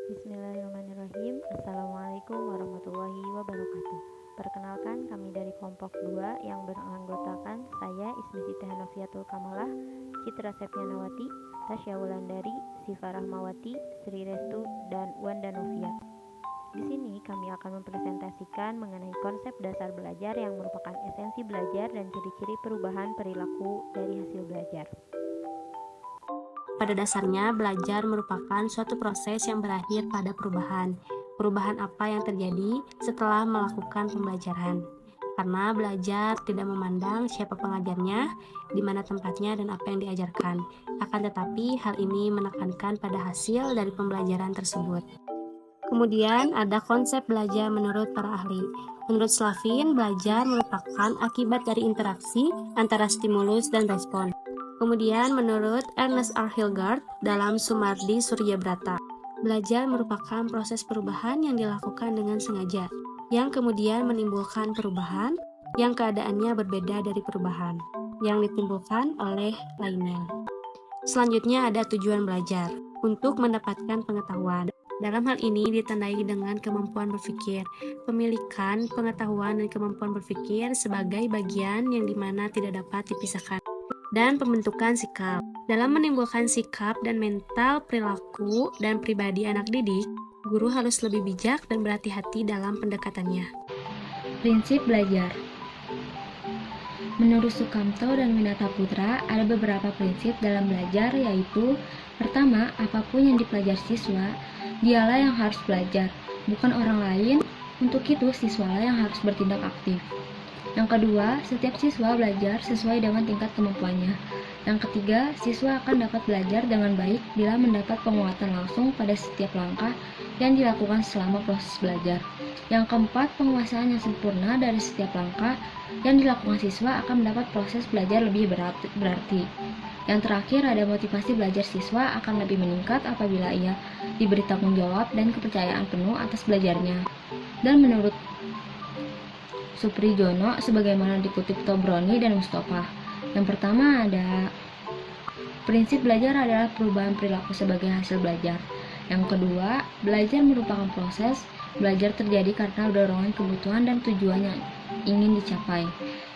Bismillahirrahmanirrahim. Assalamualaikum warahmatullahi wabarakatuh. Perkenalkan, kami dari kelompok 2 yang beranggotakan saya Ismi Siti Hanafiatul Kamalah, Citra Septianawati, Tasya Wulandari, Sifa Rahmawati, Sri Restu, dan Wanda Novia. Di sini kami akan mempresentasikan mengenai konsep dasar belajar yang merupakan esensi belajar dan ciri-ciri perubahan perilaku dari hasil belajar. Pada dasarnya, belajar merupakan suatu proses yang berakhir pada perubahan. Perubahan apa yang terjadi setelah melakukan pembelajaran? Karena belajar tidak memandang siapa pengajarnya, di mana tempatnya, dan apa yang diajarkan. Akan tetapi, hal ini menekankan pada hasil dari pembelajaran tersebut. Kemudian, ada konsep belajar menurut para ahli. Menurut Slavin, belajar merupakan akibat dari interaksi antara stimulus dan respon. Kemudian menurut Ernest R. Hilgard dalam Sumardi Suryabrata, belajar merupakan proses perubahan yang dilakukan dengan sengaja, yang kemudian menimbulkan perubahan yang keadaannya berbeda dari perubahan yang ditimbulkan oleh lainnya. Selanjutnya ada tujuan belajar, untuk mendapatkan pengetahuan. Dalam hal ini ditandai dengan kemampuan berpikir, pemilikan pengetahuan dan kemampuan berpikir sebagai bagian yang dimana tidak dapat dipisahkan. Dan pembentukan sikap. Dalam menimbulkan sikap dan mental perilaku dan pribadi anak didik, guru harus lebih bijak dan berhati-hati dalam pendekatannya. Prinsip belajar. Menurut Sukamto dan Winata Putra, ada beberapa prinsip dalam belajar, yaitu: pertama, apapun yang dipelajari siswa, dialah yang harus belajar, bukan orang lain. Untuk itu, siswalah yang harus bertindak aktif. Yang kedua, setiap siswa belajar sesuai dengan tingkat kemampuannya. Yang ketiga, siswa akan dapat belajar dengan baik bila mendapat penguatan langsung pada setiap langkah yang dilakukan selama proses belajar. Yang keempat, penguasaan yang sempurna dari setiap langkah yang dilakukan siswa akan mendapat proses belajar lebih berarti. Yang terakhir, ada motivasi belajar siswa akan lebih meningkat apabila ia diberi tanggung jawab dan kepercayaan penuh atas belajarnya. Dan menurut Suprijono, sebagaimana dikutip Tobroni dan Mustafa, yang pertama ada prinsip belajar adalah perubahan perilaku sebagai hasil belajar. Yang kedua, belajar merupakan proses. Belajar terjadi karena dorongan kebutuhan dan tujuan yang ingin dicapai.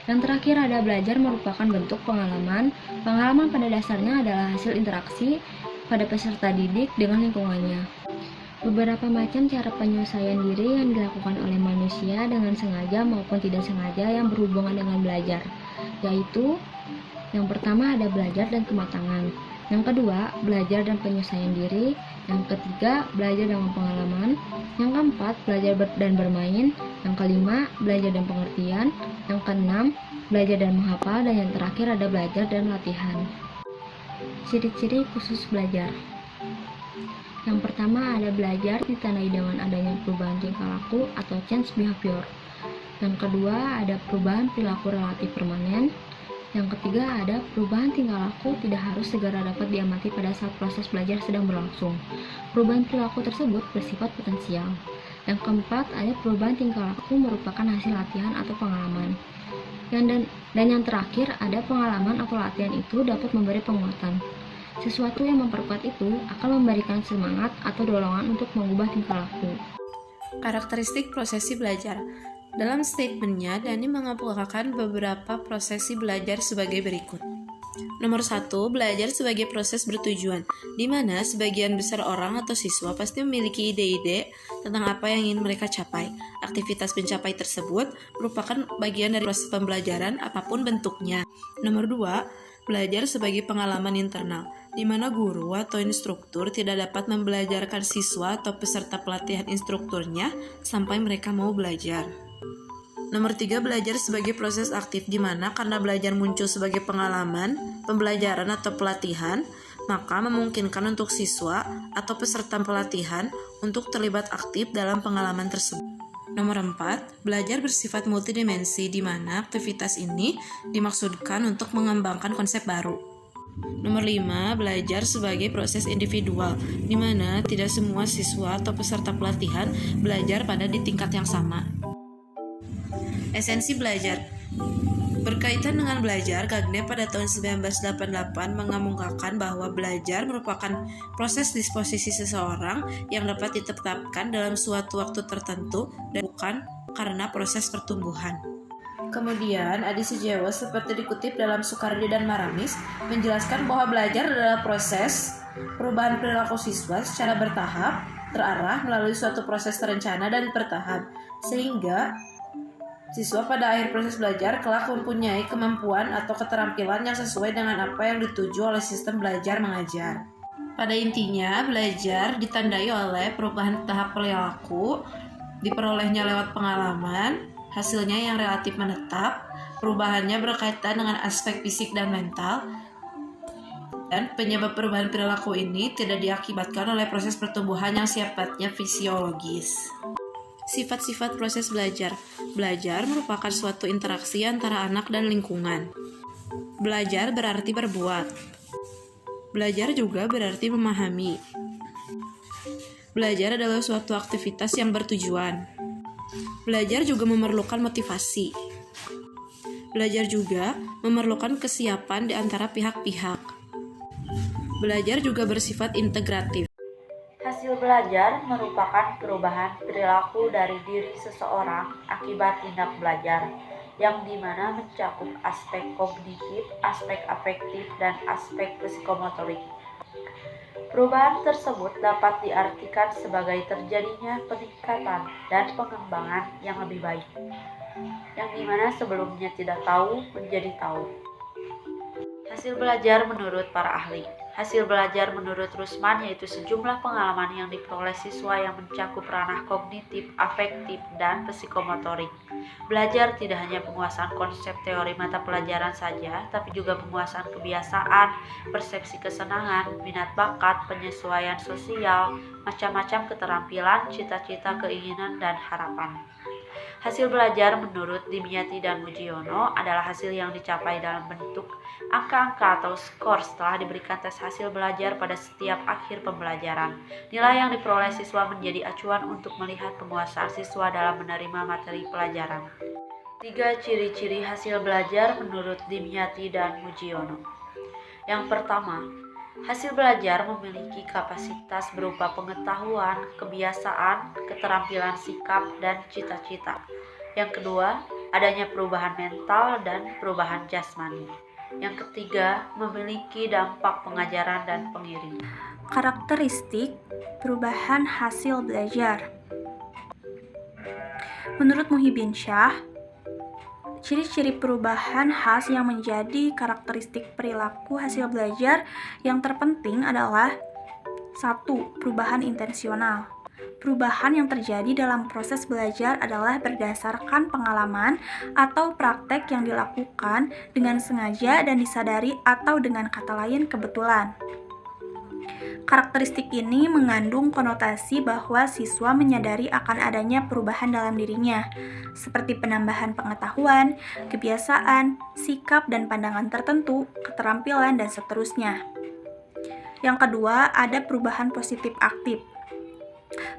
Yang terakhir ada belajar merupakan bentuk pengalaman. Pengalaman pada dasarnya adalah hasil interaksi pada peserta didik dengan lingkungannya. Beberapa macam cara penyelesaian diri yang dilakukan oleh manusia dengan sengaja maupun tidak sengaja yang berhubungan dengan belajar, yaitu: yang pertama ada belajar dan kematangan, yang kedua belajar dan penyelesaian diri, yang ketiga belajar dengan pengalaman, yang keempat belajar dan bermain, yang kelima belajar dan pengertian, yang keenam belajar dan menghafal, dan yang terakhir ada belajar dan latihan. Ciri-ciri khusus belajar. Yang pertama ada belajar ditandai dengan adanya perubahan tingkah laku atau change behavior. Yang kedua ada perubahan perilaku relatif permanen. Yang ketiga ada perubahan tingkah laku tidak harus segera dapat diamati pada saat proses belajar sedang berlangsung. Perubahan perilaku tersebut bersifat potensial. Yang keempat ada perubahan tingkah laku merupakan hasil latihan atau pengalaman. Dan yang terakhir ada pengalaman atau latihan itu dapat memberi penguatan. Sesuatu yang memperkuat itu akan memberikan semangat atau dorongan untuk mengubah tingkah laku. Karakteristik prosesi belajar. Dalam statementnya, Dani mengemukakan beberapa prosesi belajar sebagai berikut. Nomor 1, belajar sebagai proses bertujuan, di mana sebagian besar orang atau siswa pasti memiliki ide-ide tentang apa yang ingin mereka capai. Aktivitas mencapai tersebut merupakan bagian dari proses pembelajaran apapun bentuknya. Nomor 2, belajar sebagai pengalaman internal, di mana guru atau instruktur tidak dapat membelajarkan siswa atau peserta pelatihan instrukturnya sampai mereka mau belajar. Nomor 3, belajar sebagai proses aktif, di mana karena belajar muncul sebagai pengalaman, pembelajaran atau pelatihan, maka memungkinkan untuk siswa atau peserta pelatihan untuk terlibat aktif dalam pengalaman tersebut. Nomor 4, belajar bersifat multidimensi, di mana aktivitas ini dimaksudkan untuk mengembangkan konsep baru. Nomor 5, belajar sebagai proses individual, di mana tidak semua siswa atau peserta pelatihan belajar pada di tingkat yang sama. Esensi belajar. Berkaitan dengan belajar, Gagne pada tahun 1988 mengemukakan bahwa belajar merupakan proses disposisi seseorang yang dapat ditetapkan dalam suatu waktu tertentu dan bukan karena proses pertumbuhan. Kemudian, Adi Sujiwo seperti dikutip dalam Soekardi dan Maramis menjelaskan bahwa belajar adalah proses perubahan perilaku siswa secara bertahap, terarah melalui suatu proses terencana dan bertahap, sehingga siswa pada akhir proses belajar kelak mempunyai kemampuan atau keterampilan yang sesuai dengan apa yang dituju oleh sistem belajar mengajar. Pada intinya, belajar ditandai oleh perubahan tahap perilaku, diperolehnya lewat pengalaman, hasilnya yang relatif menetap, perubahannya berkaitan dengan aspek fisik dan mental, dan penyebab perubahan perilaku ini tidak diakibatkan oleh proses pertumbuhan yang sifatnya fisiologis. Sifat-sifat proses belajar. Belajar merupakan suatu interaksi antara anak dan lingkungan. Belajar berarti berbuat. Belajar juga berarti memahami. Belajar adalah suatu aktivitas yang bertujuan. Belajar juga memerlukan motivasi. Belajar juga memerlukan kesiapan di antara pihak-pihak. Belajar juga bersifat integratif. Hasil belajar merupakan perubahan perilaku dari diri seseorang akibat tindak belajar, yang dimana mencakup aspek kognitif, aspek afektif, dan aspek psikomotorik. Perubahan tersebut dapat diartikan sebagai terjadinya peningkatan dan pengembangan yang lebih baik, yang dimana sebelumnya tidak tahu menjadi tahu. Hasil belajar menurut para ahli. Hasil belajar menurut Rusman yaitu sejumlah pengalaman yang diperoleh siswa yang mencakup ranah kognitif, afektif, dan psikomotorik. Belajar tidak hanya penguasaan konsep teori mata pelajaran saja, tapi juga penguasaan kebiasaan, persepsi kesenangan, minat bakat, penyesuaian sosial, macam-macam keterampilan, cita-cita, keinginan, dan harapan. Hasil belajar menurut Dimyati dan Mujiono adalah hasil yang dicapai dalam bentuk angka-angka atau skor setelah diberikan tes hasil belajar pada setiap akhir pembelajaran. Nilai yang diperoleh siswa menjadi acuan untuk melihat penguasaan siswa dalam menerima materi pelajaran. 3 ciri-ciri hasil belajar menurut Dimyati dan Mujiono. Yang pertama, hasil belajar memiliki kapasitas berupa pengetahuan, kebiasaan, keterampilan sikap, dan cita-cita. Yang kedua, adanya perubahan mental dan perubahan jasmani. Yang ketiga, memiliki dampak pengajaran dan pengiring. Karakteristik perubahan hasil belajar. Menurut Muhyiddin Syah, ciri-ciri perubahan khas yang menjadi karakteristik perilaku hasil belajar yang terpenting adalah 1. Perubahan intensional. Perubahan yang terjadi dalam proses belajar adalah berdasarkan pengalaman atau praktek yang dilakukan dengan sengaja dan disadari atau dengan kata lain kebetulan. Karakteristik ini mengandung konotasi bahwa siswa menyadari akan adanya perubahan dalam dirinya, seperti penambahan pengetahuan, kebiasaan, sikap dan pandangan tertentu, keterampilan, dan seterusnya. Yang kedua, ada perubahan positif aktif.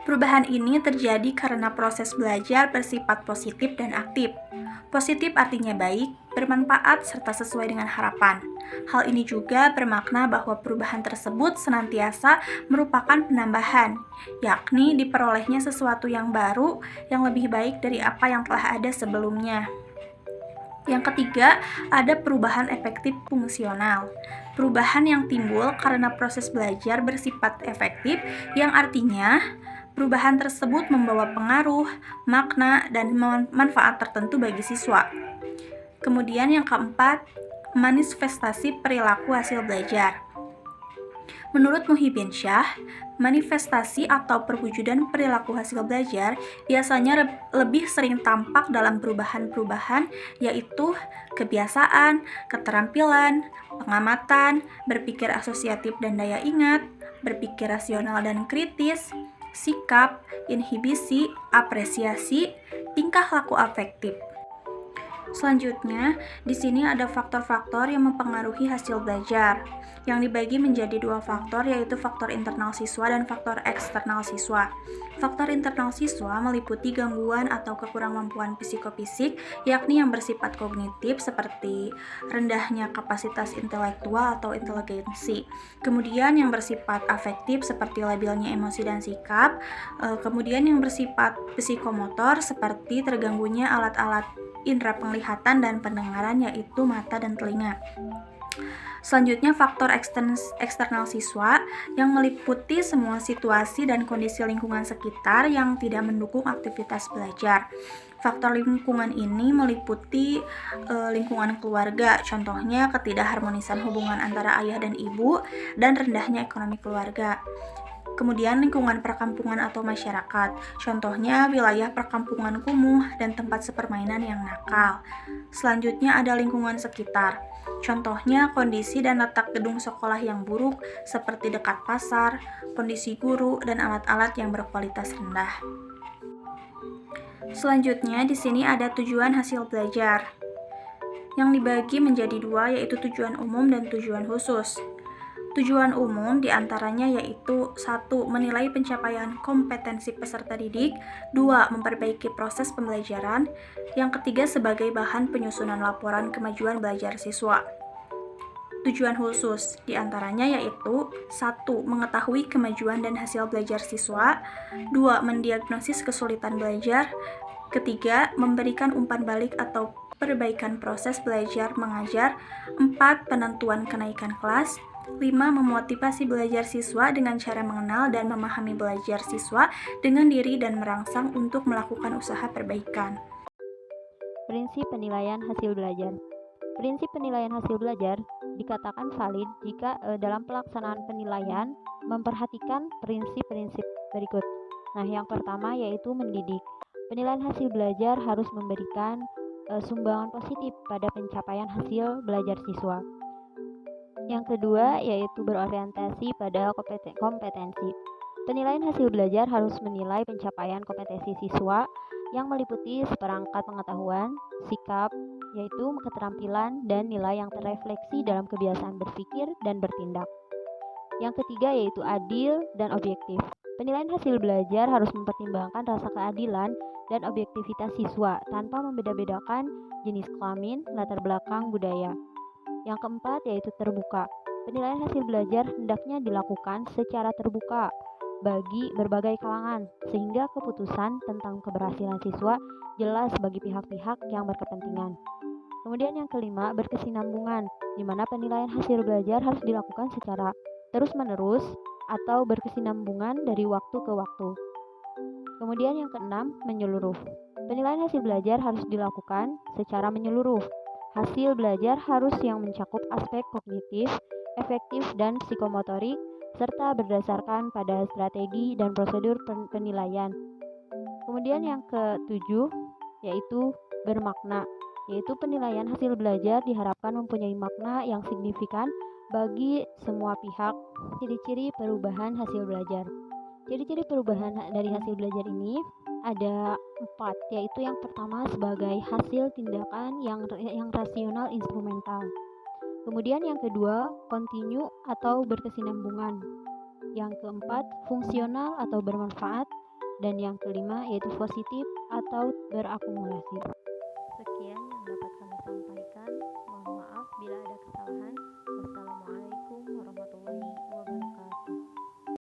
Perubahan ini terjadi karena proses belajar bersifat positif dan aktif. Positif artinya baik, bermanfaat, serta sesuai dengan harapan. Hal ini juga bermakna bahwa perubahan tersebut senantiasa merupakan penambahan, yakni diperolehnya sesuatu yang baru, yang lebih baik dari apa yang telah ada sebelumnya. Yang ketiga, ada perubahan efektif fungsional. Perubahan yang timbul karena proses belajar bersifat efektif, yang artinya perubahan tersebut membawa pengaruh, makna, dan manfaat tertentu bagi siswa. Kemudian yang keempat, manifestasi perilaku hasil belajar. Menurut Muhyiddin Syah, manifestasi atau perwujudan perilaku hasil belajar biasanya lebih sering tampak dalam perubahan-perubahan, yaitu kebiasaan, keterampilan, pengamatan, berpikir asosiatif dan daya ingat, berpikir rasional dan kritis, sikap, inhibisi, apresiasi, tingkah laku afektif. Selanjutnya, di sini ada faktor-faktor yang mempengaruhi hasil belajar, yang dibagi menjadi 2 faktor, yaitu faktor internal siswa dan faktor eksternal siswa. Faktor internal siswa meliputi gangguan atau kekurangmampuan psikofisik, yakni yang bersifat kognitif seperti rendahnya kapasitas intelektual atau inteligensi. Kemudian yang bersifat afektif seperti labilnya emosi dan sikap. Kemudian yang bersifat psikomotor seperti terganggunya alat-alat indera penglihatan dan pendengaran, yaitu mata dan telinga. Selanjutnya, faktor eksternal siswa yang meliputi semua situasi dan kondisi lingkungan sekitar yang tidak mendukung aktivitas belajar. Faktor lingkungan ini meliputi lingkungan keluarga, contohnya ketidakharmonisan hubungan antara ayah dan ibu, dan rendahnya ekonomi keluarga. Kemudian lingkungan perkampungan atau masyarakat, contohnya wilayah perkampungan kumuh dan tempat sepermainan yang nakal. Selanjutnya ada lingkungan sekitar, contohnya kondisi dan letak gedung sekolah yang buruk seperti dekat pasar, kondisi guru, dan alat-alat yang berkualitas rendah. Selanjutnya di sini ada tujuan hasil belajar yang dibagi menjadi dua, yaitu tujuan umum dan tujuan khusus. Tujuan umum diantaranya yaitu 1. Menilai pencapaian kompetensi peserta didik, 2. Memperbaiki proses pembelajaran, yang ketiga sebagai bahan penyusunan laporan kemajuan belajar siswa. Tujuan khusus diantaranya yaitu 1. Mengetahui kemajuan dan hasil belajar siswa, 2. Mendiagnosis kesulitan belajar, ketiga memberikan umpan balik atau perbaikan proses belajar mengajar, 4. Penentuan kenaikan kelas, 5. Memotivasi belajar siswa dengan cara mengenal dan memahami belajar siswa dengan diri dan merangsang untuk melakukan usaha perbaikan. Prinsip penilaian hasil belajar. Prinsip penilaian hasil belajar dikatakan valid jika dalam pelaksanaan penilaian memperhatikan prinsip-prinsip berikut. Nah, yang pertama yaitu mendidik. Penilaian hasil belajar harus memberikan sumbangan positif pada pencapaian hasil belajar siswa. Yang kedua yaitu berorientasi pada kompetensi. Penilaian hasil belajar harus menilai pencapaian kompetensi siswa yang meliputi seperangkat pengetahuan, sikap, yaitu keterampilan dan nilai yang terrefleksi dalam kebiasaan berpikir dan bertindak. Yang ketiga yaitu adil dan objektif. Penilaian hasil belajar harus mempertimbangkan rasa keadilan dan objektivitas siswa tanpa membeda-bedakan jenis kelamin, latar belakang, budaya. Yang keempat yaitu terbuka. Penilaian hasil belajar hendaknya dilakukan secara terbuka bagi berbagai kalangan, sehingga keputusan tentang keberhasilan siswa jelas bagi pihak-pihak yang berkepentingan. Kemudian yang kelima, berkesinambungan, di mana penilaian hasil belajar harus dilakukan secara terus-menerus atau berkesinambungan dari waktu ke waktu. Kemudian yang keenam, menyeluruh. Penilaian hasil belajar harus dilakukan secara menyeluruh. Hasil belajar harus yang mencakup aspek kognitif, efektif, dan psikomotorik, serta berdasarkan pada strategi dan prosedur penilaian. Kemudian yang ketujuh, yaitu bermakna, yaitu penilaian hasil belajar diharapkan mempunyai makna yang signifikan bagi semua pihak. Ciri-ciri perubahan hasil belajar. Ciri-ciri perubahan dari hasil belajar ini ada 4, yaitu yang pertama sebagai hasil tindakan yang rasional instrumental. Kemudian yang kedua, kontinu atau berkesinambungan. Yang keempat, fungsional atau bermanfaat. Dan yang kelima yaitu positif atau berakumulasi. Sekian yang dapat kami sampaikan. Mohon maaf bila ada kesalahan.